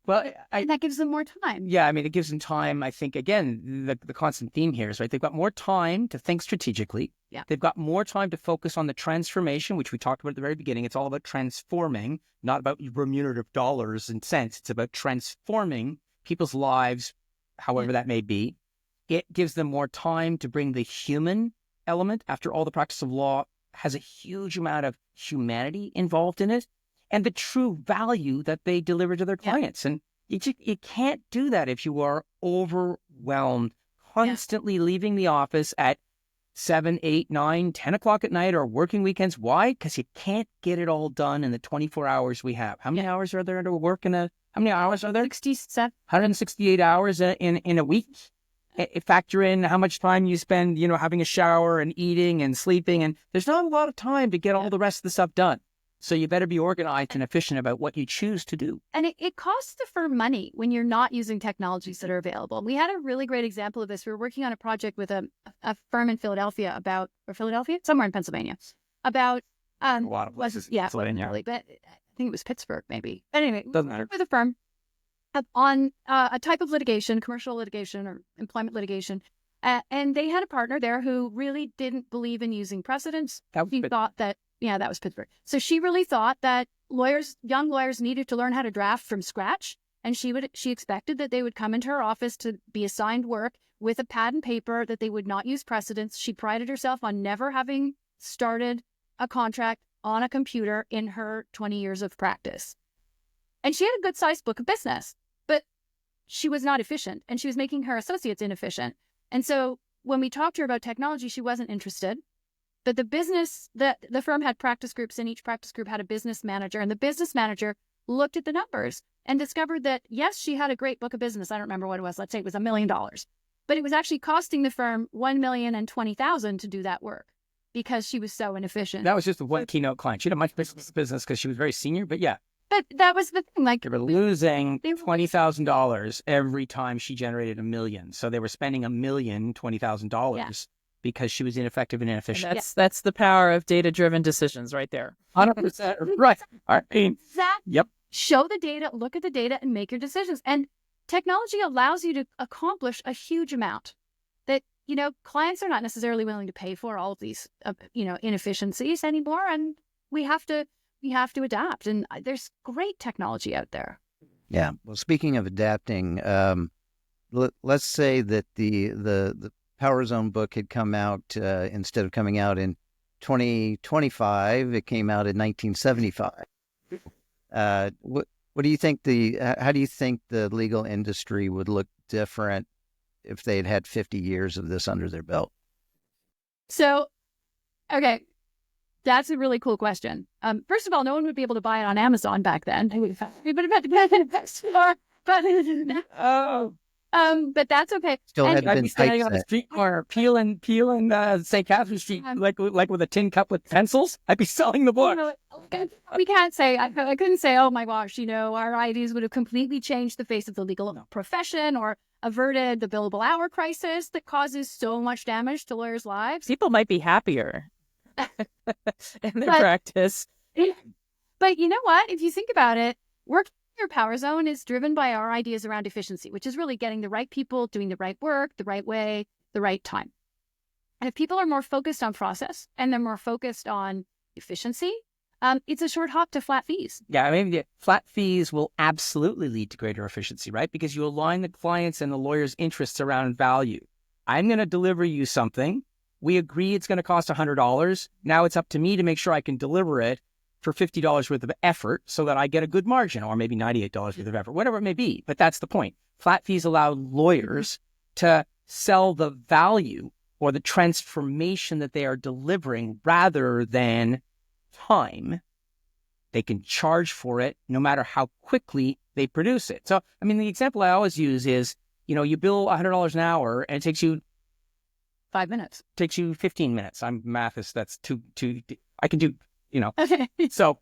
Well, and that gives them more time. Yeah, I mean, it gives them time. I think, again, the constant theme here is, right, they've got more time to think strategically. Yeah. They've got more time to focus on the transformation, which we talked about at the very beginning. It's all about transforming, not about remunerative dollars and cents. It's about transforming people's lives, however that may be. It gives them more time to bring the human element. After all, the practice of law has a huge amount of humanity involved in it, and the true value that they deliver to their clients. And you can't do that if you are overwhelmed, constantly leaving the office at 7, 8, 9, 10 o'clock at night or working weekends. Why? Because you can't get it all done in the 24 hours we have. How many hours are there to work how many hours are there? 67. 168 hours in a week. Factor in how much time you spend, having a shower and eating and sleeping. And there's not a lot of time to get all the rest of the stuff done. So you better be organized and efficient about what you choose to do. And it costs the firm money when you're not using technologies that are available. We had a really great example of this. We were working on a project with a firm in Philadelphia somewhere in Pennsylvania, about a lot of places. Yeah, Pennsylvania. But I think it was Pittsburgh, maybe. But anyway, doesn't matter. With a firm on a type of litigation, commercial litigation or employment litigation. And they had a partner there who really didn't believe in using precedents. He thought that, that was Pittsburgh. So she really thought that young lawyers needed to learn how to draft from scratch. And she expected that they would come into her office to be assigned work with a pad and paper, that they would not use precedents. She prided herself on never having started a contract on a computer in her 20 years of practice. And she had a good sized book of business, but she was not efficient and she was making her associates inefficient. And so when we talked to her about technology, she wasn't interested. But the firm had practice groups, and each practice group had a business manager. And the business manager looked at the numbers and discovered that, yes, she had a great book of business. I don't remember what it was. Let's say it was $1 million. But it was actually costing the firm $1,020,000 to do that work because she was so inefficient. That was just one keynote client. She had a much business because she was very senior, but yeah. But that was the thing. Like, they were losing $20,000 every time she generated $1 million. So they were spending $1,020,000 because she was ineffective and inefficient. And that's the power of data-driven decisions right there. 100% right. Exactly. Yep. Show the data, look at the data, and make your decisions. And technology allows you to accomplish a huge amount that, clients are not necessarily willing to pay for all of these, inefficiencies anymore. And we have to adapt. And there's great technology out there. Yeah. Well, speaking of adapting, let's say that the Power Zone book had come out, instead of coming out in 2025, it came out in 1975. What do you think how do you think the legal industry would look different if they had 50 years of this under their belt? So, okay, that's a really cool question. First of all, no one would be able to buy it on Amazon back then. We would have had to go to the bookstore. But that's okay. Still had I'd been be standing on the street corner, peeling St. Catherine Street, like with a tin cup with pencils. I'd be selling the book. We can't say, I couldn't say, oh my gosh, our ideas would have completely changed the face of the legal profession or averted the billable hour crisis that causes so much damage to lawyers' lives. People might be happier in their practice. But you know what? If you think about it, working in your power zone is driven by our ideas around efficiency, which is really getting the right people doing the right work, the right way, the right time. And if people are more focused on process and they're more focused on efficiency, it's a short hop to flat fees. Yeah, I mean, the flat fees will absolutely lead to greater efficiency, right? Because you align the clients and the lawyer's interests around value. I'm going to deliver you something. We agree it's going to cost $100. Now it's up to me to make sure I can deliver it for $50 worth of effort so that I get a good margin, or maybe $98 worth of effort, whatever it may be. But that's the point. Flat fees allow lawyers to sell the value or the transformation that they are delivering rather than time. They can charge for it no matter how quickly they produce it. So, I mean, the example I always use is, you bill $100 an hour and it takes you 5 minutes. Takes you 15 minutes. I'm mathist. That's too, I can do, Okay. So it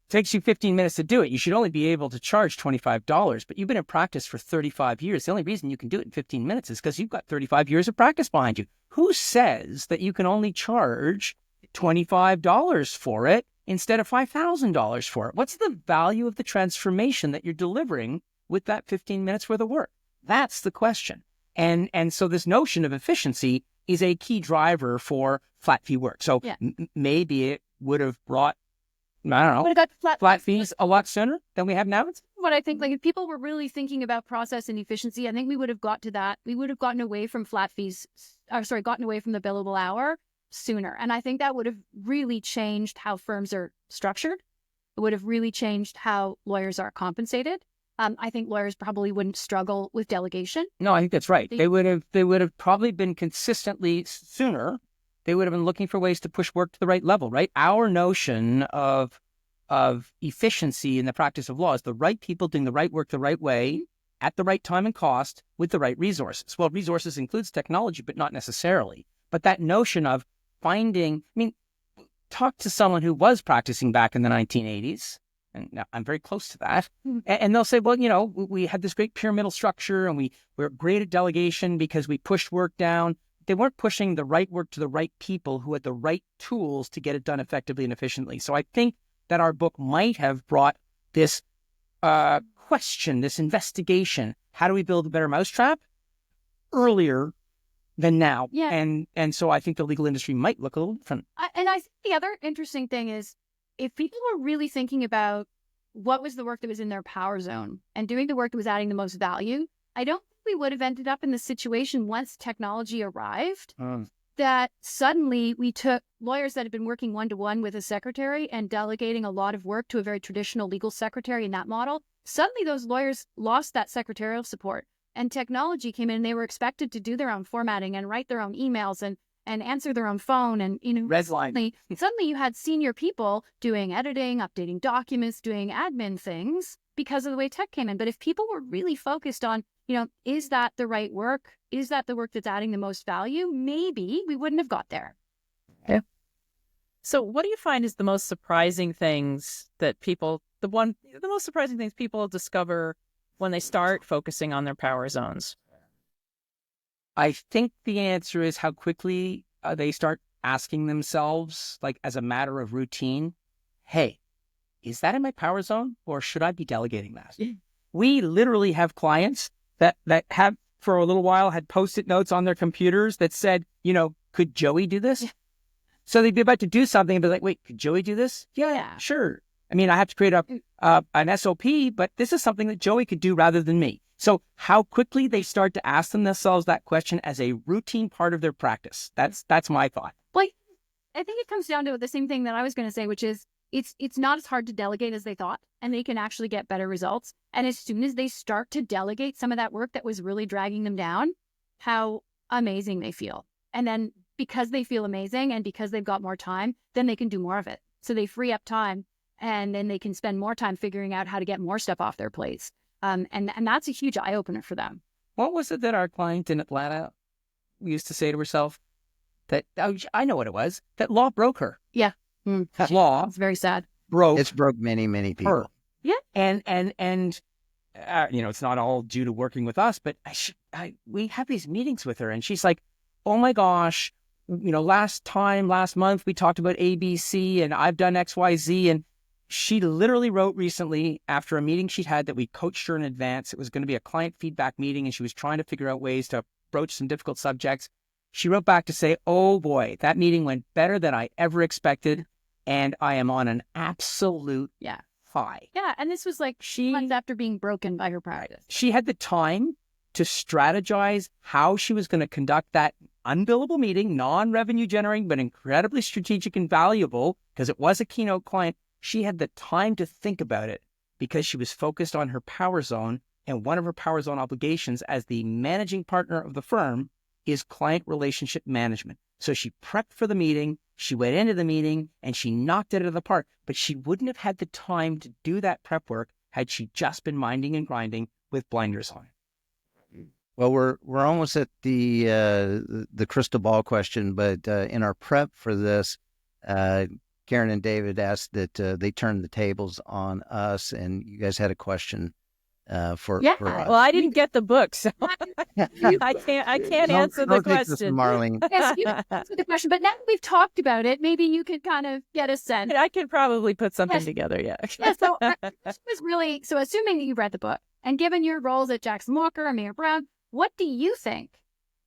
takes you 15 minutes to do it. You should only be able to charge $25, but you've been in practice for 35 years. The only reason you can do it in 15 minutes is because you've got 35 years of practice behind you. Who says that you can only charge $25 for it instead of $5,000 for it? What's the value of the transformation that you're delivering with that 15 minutes worth of work? That's the question. And so this notion of efficiency is a key driver for flat fee work. So maybe it would have brought, I don't know, would have got flat fees a lot sooner than we have now. What I think, if people were really thinking about process and efficiency, I think we would have got to that. We would have gotten away from flat fees, gotten away from the billable hour sooner. And I think that would have really changed how firms are structured. It would have really changed how lawyers are compensated. I think lawyers probably wouldn't struggle with delegation. No, I think that's right. They would have probably been consistently sooner. They would have been looking for ways to push work to the right level, right? Our notion of efficiency in the practice of law is the right people doing the right work the right way at the right time and cost with the right resources. Well, resources includes technology, but not necessarily. But that notion of talk to someone who was practicing back in the 1980s. And now I'm very close to that. And they'll say, well, we had this great pyramidal structure and we're great at delegation because we pushed work down. They weren't pushing the right work to the right people who had the right tools to get it done effectively and efficiently. So I think that our book might have brought this question, this investigation. How do we build a better mousetrap? Earlier than now. Yeah. And so I think the legal industry might look a little different. And I think the other interesting thing is, if people were really thinking about what was the work that was in their power zone and doing the work that was adding the most value, I don't think we would have ended up in the situation once technology arrived that suddenly we took lawyers that had been working one-to-one with a secretary and delegating a lot of work to a very traditional legal secretary in that model. Suddenly those lawyers lost that secretarial support and technology came in and they were expected to do their own formatting and write their own emails and answer their own phone. And, suddenly you had senior people doing editing, updating documents, doing admin things because of the way tech came in. But if people were really focused on, is that the right work? Is that the work that's adding the most value? Maybe we wouldn't have got there. Yeah. So what do you find is the most surprising things that the most surprising things people discover when they start focusing on their power zones? I think the answer is how quickly they start asking themselves, like as a matter of routine, hey, is that in my power zone or should I be delegating that? We literally have clients that have for a little while had Post-it notes on their computers that said, could Joey do this? So they'd be about to do something and be like, wait, could Joey do this? Yeah, sure. I mean, I have to create an SOP, but this is something that Joey could do rather than me. So how quickly they start to ask themselves that question as a routine part of their practice. That's my thought. Like, I think it comes down to the same thing that I was going to say, which is it's not as hard to delegate as they thought, and they can actually get better results. And as soon as they start to delegate some of that work that was really dragging them down, how amazing they feel. And then because they feel amazing and because they've got more time, then they can do more of it. So they free up time, and then they can spend more time figuring out how to get more stuff off their plates. And that's a huge eye opener for them. What was it that our client in Atlanta used to say to herself? That I know what it was. That law broke her. Yeah. Law. It's very sad. It's broke many, many people. Her. Yeah. And it's not all due to working with us, but we have these meetings with her, and she's like, oh my gosh, last month we talked about ABC, and I've done XYZ. And she literally wrote recently after a meeting she'd had that we coached her in advance. It was going to be a client feedback meeting, and she was trying to figure out ways to broach some difficult subjects. She wrote back to say, oh boy, that meeting went better than I ever expected, and I am on an absolute high. Yeah, and this was like months after being broken by her practice. She had the time to strategize how she was going to conduct that unbillable meeting, non-revenue generating, but incredibly strategic and valuable because it was a keynote client. She had the time to think about it because she was focused on her Power Zone, and one of her Power Zone obligations as the managing partner of the firm is client relationship management. So she prepped for the meeting, she went into the meeting, and she knocked it out of the park. But she wouldn't have had the time to do that prep work had she just been minding and grinding with blinders on. Well, we're almost at the crystal ball question, but in our prep for this, Karen and David asked that they turn the tables on us, and you guys had a question for us. Well, I didn't get the book, so I can't answer the question. Marlene. Yes, you can answer the question, but now that we've talked about it, maybe you could kind of get a sense. I can probably put something together, yeah. So this was really, so assuming that you've read the book, and given your roles at Jackson Walker and Mayer Brown, what do you think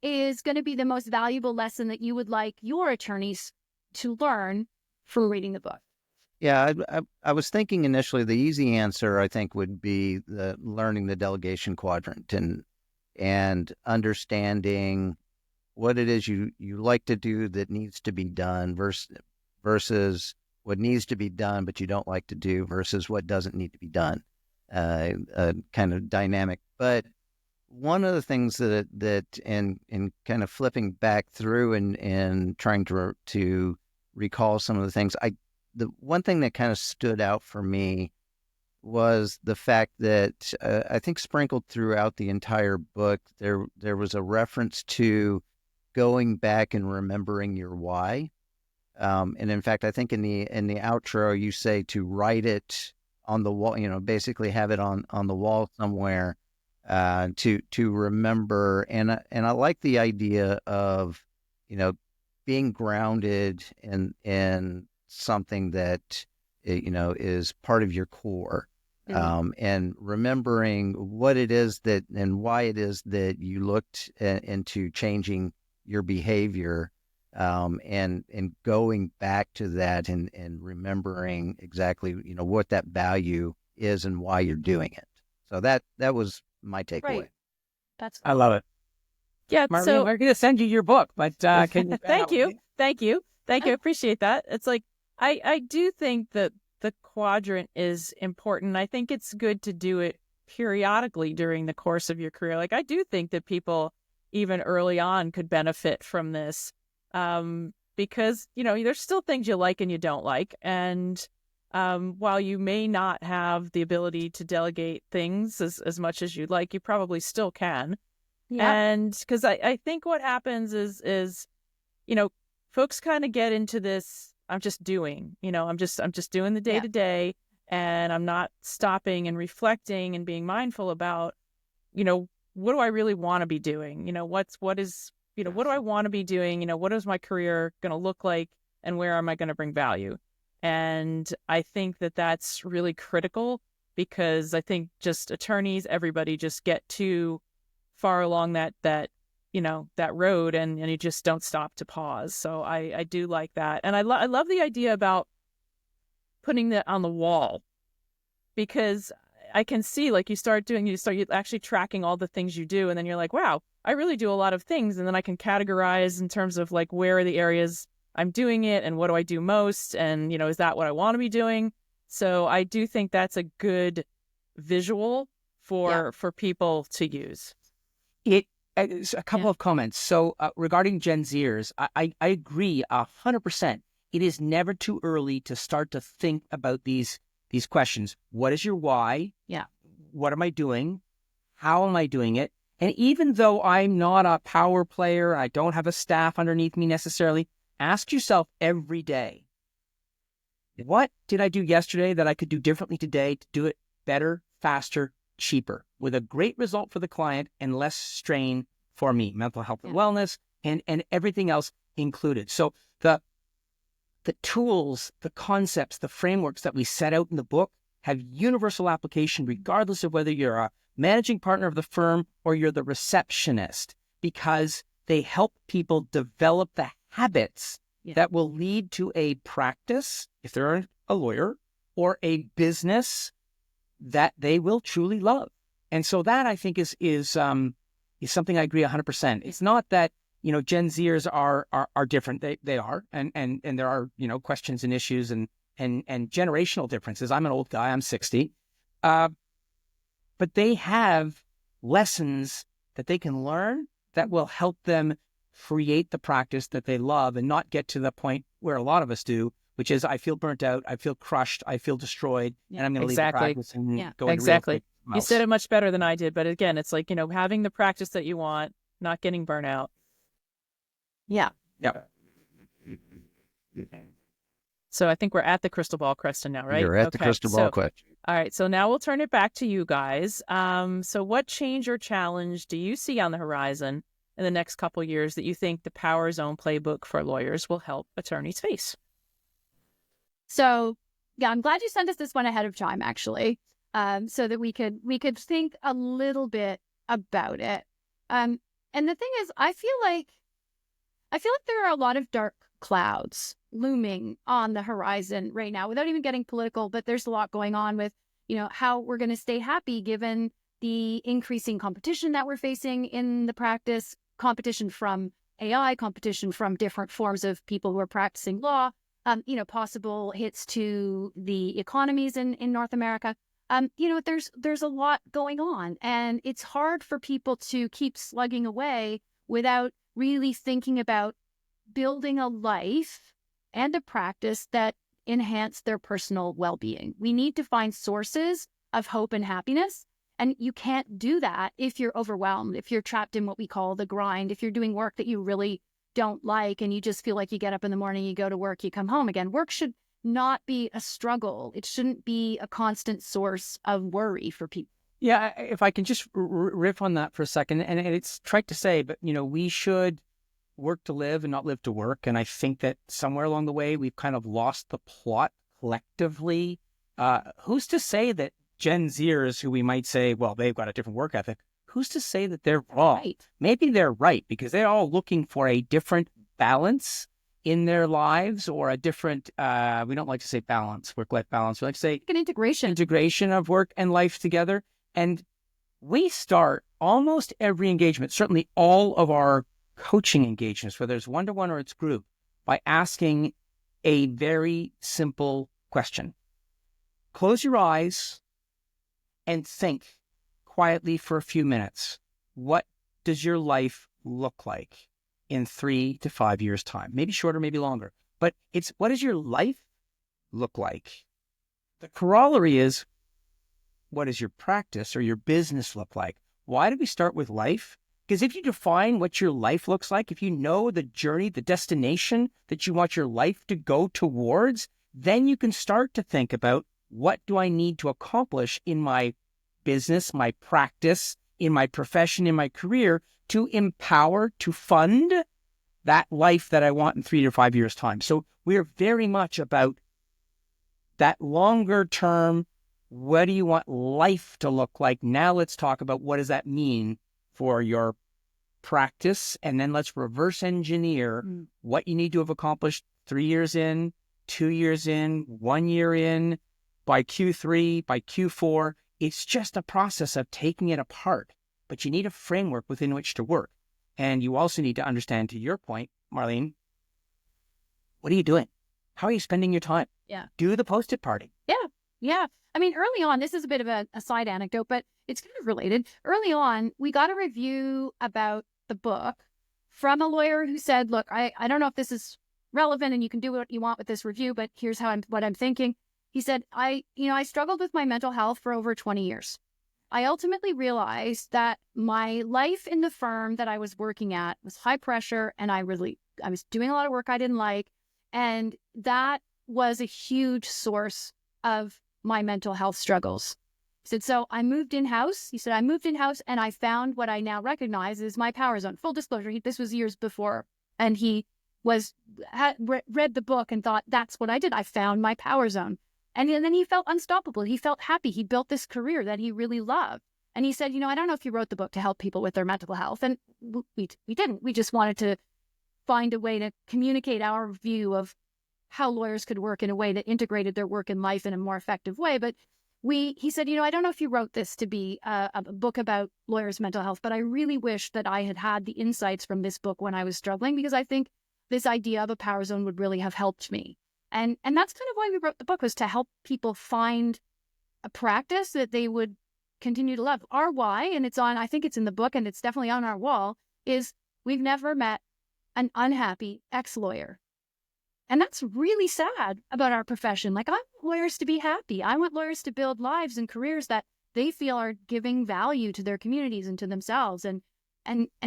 is going to be the most valuable lesson that you would like your attorneys to learn from reading the book? Yeah, I was thinking initially the easy answer, I think, would be learning the delegation quadrant and understanding what it is you like to do that needs to be done versus what needs to be done but you don't like to do versus what doesn't need to be done. Kind of dynamic. But one of the things that in kind of flipping back through and trying to recall some of the things, the one thing that kind of stood out for me was the fact that I think sprinkled throughout the entire book, there was a reference to going back and remembering your why. And in fact, I think in the outro, you say to write it on the wall, basically have it on the wall somewhere to remember. And I like the idea of, being grounded in something that, is part of your core. And remembering what it is that and why it is that you looked into changing your behavior, and going back to that and remembering exactly what that value is and why you're doing it. So that was my takeaway. Right. I love it. Yeah, Marlene, so we're going to send you your book, but can you? Thank you. I appreciate that. It's like I do think that the quadrant is important. I think it's good to do it periodically during the course of your career. Like, I do think that people, even early on, could benefit from this because, there's still things you like and you don't like. And while you may not have the ability to delegate things as much as you'd like, you probably still can. Yeah. And because I think what happens is folks kind of get into this, I'm just doing, I'm just doing the day to day, and I'm not stopping and reflecting and being mindful about, what do I really want to be doing? What do I want to be doing? What is my career going to look like, and where am I going to bring value? And I think that that's really critical, because I think just attorneys, everybody just get too far along that road, and you just don't stop to pause. So I do like that. And I love the idea about putting that on the wall, because I can see, like, you start actually tracking all the things you do. And then you're like, wow, I really do a lot of things. And then I can categorize in terms of like, where are the areas I'm doing it and what do I do most? And, is that what I want to be doing? So I do think that's a good visual for people to use. A couple of comments. So regarding Gen Zers, I agree 100%. It is never too early to start to think about these questions. What is your why? Yeah. What am I doing? How am I doing it? And even though I'm not a power player, I don't have a staff underneath me necessarily, ask yourself every day, what did I do yesterday that I could do differently today to do it better, faster, cheaper, with a great result for the client and less strain for me, mental health and wellness, and everything else included. So the tools, the concepts, the frameworks that we set out in the book have universal application regardless of whether you're a managing partner of the firm or you're the receptionist, because they help people develop the habits that will lead to a practice, if they're a lawyer, or a business that they will truly love. And so that, I think, is something I agree 100%. It's not that, Gen Zers are different. They are. And there are, questions and issues and generational differences. I'm an old guy. I'm 60. But they have lessons that they can learn that will help them create the practice that they love and not get to the point where a lot of us do, which is, I feel burnt out, I feel crushed, I feel destroyed, and I'm going to leave the practice and go into real estate. You said it much better than I did. But again, it's like, having the practice that you want, not getting burnout. Yeah. Yeah. So I think we're at the crystal ball question now, right? You're at the crystal ball question. All right. So now we'll turn it back to you guys. So what change or challenge do you see on the horizon in the next couple of years that you think the Power Zone Playbook for lawyers will help attorneys face? So, I'm glad you sent us this one ahead of time, actually, so that we could think a little bit about it. And the thing is, I feel like there are a lot of dark clouds looming on the horizon right now, without even getting political. But there's a lot going on with, how we're going to stay happy given the increasing competition that we're facing in the practice, competition from AI, competition from different forms of people who are practicing law, possible hits to the economies in North America. There's a lot going on, and it's hard for people to keep slugging away without really thinking about building a life and a practice that enhance their personal well-being. We need to find sources of hope and happiness. And you can't do that if you're overwhelmed, if you're trapped in what we call the grind, if you're doing work that you really don't like and you just feel like you get up in the morning, you go to work, you come home again. Work should not be a struggle. It shouldn't be a constant source of worry for people. Yeah, if I can just riff on that for a second, and it's trite to say, but, we should work to live and not live to work. And I think that somewhere along the way, we've kind of lost the plot collectively. Who's to say that Gen Zers, who we might say, well, they've got a different work ethic, who's to say that they're wrong? Right. Maybe they're right, because they're all looking for a different balance in their lives, or a different, we don't like to say balance, work-life balance. We like to say an integration of work and life together. And we start almost every engagement, certainly all of our coaching engagements, whether it's one-to-one or it's group, by asking a very simple question. Close your eyes and think quietly for a few minutes. What does your life look like in 3 to 5 years' time? Maybe shorter, maybe longer. But it's, what does your life look like? The corollary is, what does your practice or your business look like? Why do we start with life? Because if you define what your life looks like, if you know the journey, the destination that you want your life to go towards, then you can start to think about, what do I need to accomplish in my business, my practice, in my profession, in my career, to empower, to fund that life that I want in 3 to 5 years' time. So we're very much about that longer term. What do you want life to look like? Now let's talk about, what does that mean for your practice? And then let's reverse engineer what you need to have accomplished 3 years in, 2 years in, 1 year in, by Q3, by Q4, It's just a process of taking it apart, but you need a framework within which to work. And you also need to understand, to your point, Marlene, what are you doing? How are you spending your time? Yeah. Do the Post-it party. Yeah. I mean, early on, this is a bit of a side anecdote, but it's kind of related. Early on, we got a review about the book from a lawyer who said, look, I don't know if this is relevant and you can do what you want with this review, but here's what I'm thinking. He said, I struggled with my mental health for over 20 years. I ultimately realized that my life in the firm that I was working at was high pressure, and I was doing a lot of work I didn't like. And that was a huge source of my mental health struggles. He said, so I moved in-house. He said, I moved in-house and I found what I now recognize as my power zone. Full disclosure, this was years before. And he had read the book and thought, that's what I did. I found my power zone. And then he felt unstoppable. He felt happy. He built this career that he really loved. And he said, I don't know if you wrote the book to help people with their mental health. And we didn't. We just wanted to find a way to communicate our view of how lawyers could work in a way that integrated their work and life in a more effective way. But he said, I don't know if you wrote this to be a book about lawyers' mental health, but I really wish that I had the insights from this book when I was struggling, because I think this idea of a power zone would really have helped me. And that's kind of why we wrote the book, was to help people find a practice that they would continue to love. Our why, and I think it's in the book and it's definitely on our wall, is we've never met an unhappy ex-lawyer. And that's really sad about our profession. Like, I want lawyers to be happy. I want lawyers to build lives and careers that they feel are giving value to their communities and to themselves. And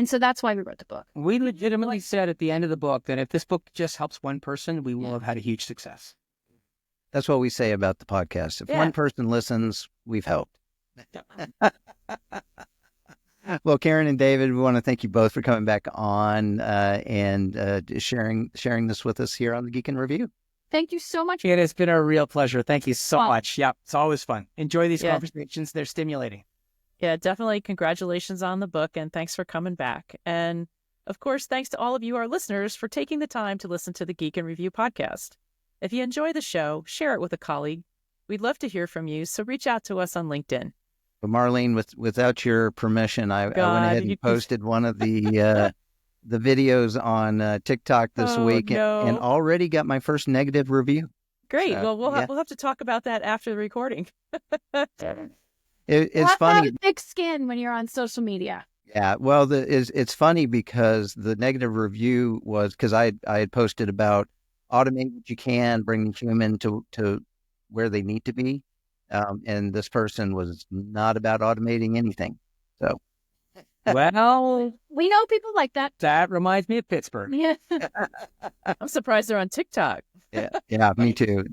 so that's why we wrote the book. We legitimately said at the end of the book that if this book just helps one person, we will have had a huge success. That's what we say about the podcast. If one person listens, we've helped. Well, Karen and David, we want to thank you both for coming back on and sharing this with us here on the Geek in Review. Thank you so much. It has been a real pleasure. Thank you so much. Yeah, it's always fun. Enjoy these conversations. They're stimulating. Yeah, definitely. Congratulations on the book, and thanks for coming back. And of course, thanks to all of you, our listeners, for taking the time to listen to the Geek in Review podcast. If you enjoy the show, share it with a colleague. We'd love to hear from you, so reach out to us on LinkedIn. But Marlene, without your permission, I went ahead and posted one of the videos on TikTok this week and already got my first negative review. Great. So, we'll have to talk about that after the recording. It's funny. Have thick skin when you're on social media. Yeah. Well, it's funny because the negative review was because I had posted about automate what you can, bring the human to where they need to be. And this person was not about automating anything. So, well, we know people like that. That reminds me of Pittsburgh. Yeah. I'm surprised they're on TikTok. Yeah, me too.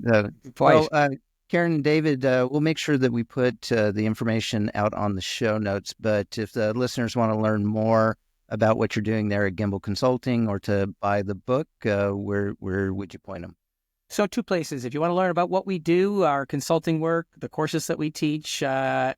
Karen and David, we'll make sure that we put the information out on the show notes. But if the listeners want to learn more about what you're doing there at Gimbal Consulting or to buy the book, where would you point them? So 2 places. If you want to learn about what we do, our consulting work, the courses that we teach, our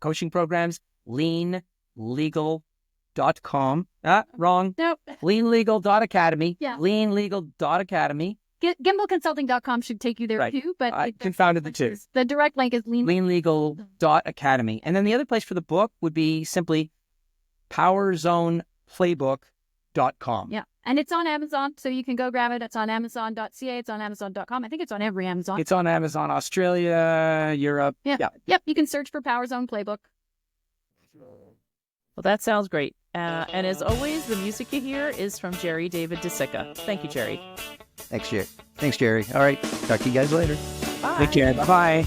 coaching programs, leanlegal.com. Wrong. Nope. Leanlegal.academy. Yeah. Leanlegal.academy. Gimbalconsulting.com should take you there too. But I confounded the two. The direct link is leanlegal.academy. And then the other place for the book would be simply Power Zone Playbook.com. Yeah. And it's on Amazon, so you can go grab it. It's on Amazon.ca. It's on Amazon.com. I think it's on every Amazon. It's on Amazon, Australia, Europe. Yeah. Yep. You can search for Power Zone Playbook. Well, that sounds great. And as always, the music you hear is from Jerry David DeSica. Thank you, Jerry. Thanks, Jerry. All right. Talk to you guys later. Bye. Take care. Bye-bye.